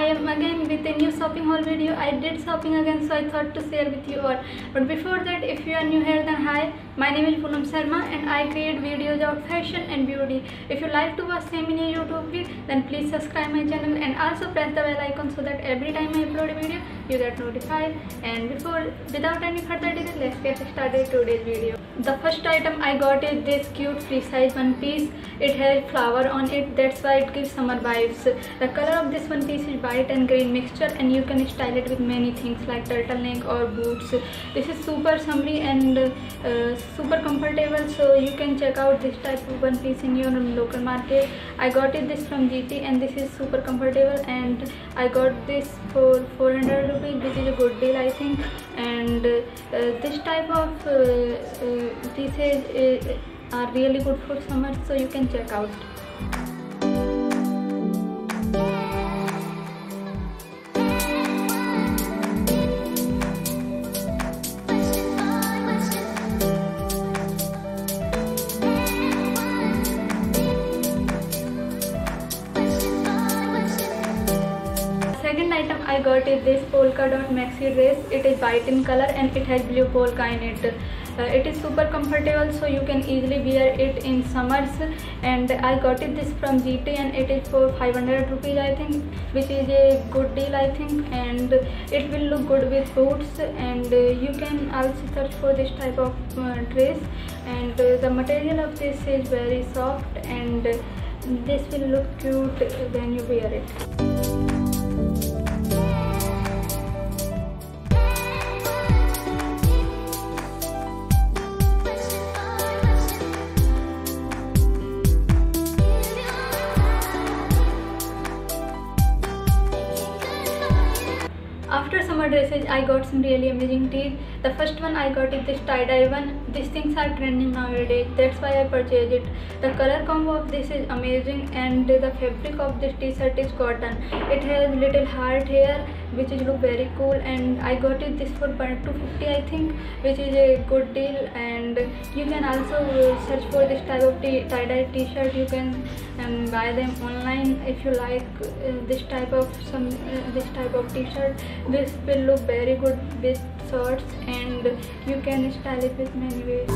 I am again with a new shopping haul video. I did shopping again, so I thought to share with you all. But before that, if you are new here, then hi, my name is Poonam Sharma and I create videos of fashion and beauty. If you like to watch same in a YouTube video, then please subscribe my channel and also press the bell icon so that every time I upload a video, you get notified. And without any further delay, let's get started today's video. The first item I got is this cute free size one piece. It has flower on it, that's why it gives summer vibes. The color of this one piece is white and green mixture, and you can style it with many things like turtleneck or boots. This is super summery and super comfortable, so you can check out this type of one piece in your local market. I got this from GT and this is super comfortable, and I got this for 400 rupees, which is a good deal I think. And this type of pieces are really good for summer, so you can check out. Second item I got is this polka dot maxi dress. It is white in color and it has blue polka in it. It is super comfortable, so you can easily wear it in summers. And I got this from GT and it is for 500 rupees I think, which is a good deal I think, and it will look good with boots. And you can also search for this type of dress, and the material of this is very soft, and this will look cute when you wear it. After summer dresses, I got some really amazing tees. The first one I got is this tie-dye one. These things are trending nowadays, that's why I purchased it. The color combo of this is amazing, and the fabric of this t-shirt is cotton. It has little heart here, which is look very cool, and I got this for 250 I think, which is a good deal. And you can also search for this type of tie-dye t-shirt. You can buy them online if you like this type of t-shirt. This will look very good with shorts, and you can style it with many ways.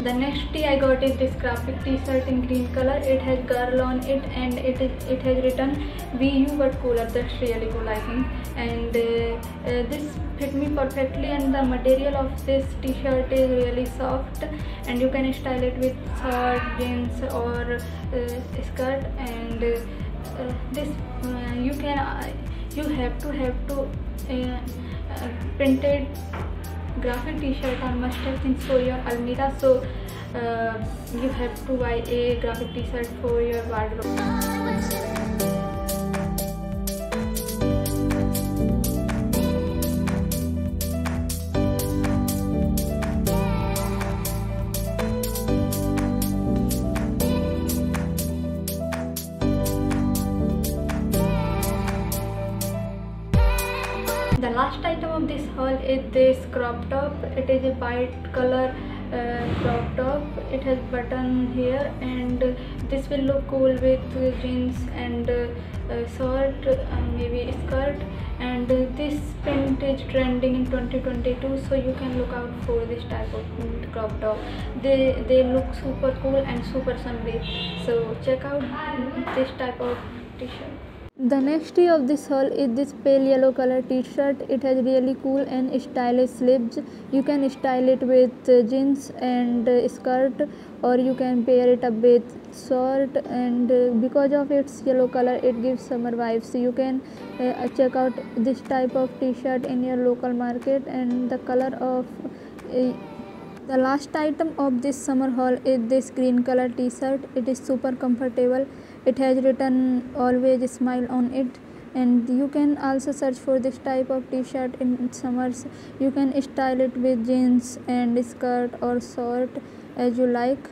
The next tee I got is this graphic t-shirt in green color. It has girl on it, and it has written VU but cooler. That's really cool I think. And this fit me perfectly, and the material of this t-shirt is really soft, and you can style it with shirt, jeans or skirt. And this you have to printed graphic t-shirt are must-have things for your almirah, so you have to buy a graphic t-shirt for your wardrobe. The last item of this haul is this crop top. It is a white color crop top. It has button here, and this will look cool with jeans and short, maybe skirt. And this print is trending in 2022, so you can look out for this type of crop top. They look super cool and super summery, so check out this type of t-shirt. The next tee of this haul is this pale yellow color t-shirt. It has really cool and stylish sleeves. You can style it with jeans and skirt, or you can pair it up with short, and because of its yellow color it gives summer vibes. So you can check out this type of t-shirt in your local market. And the color of the last item of this summer haul is this green color t-shirt. It is super comfortable. It has written always smile on it, and you can also search for this type of t-shirt in summers. You can style it with jeans and skirt or short as you like.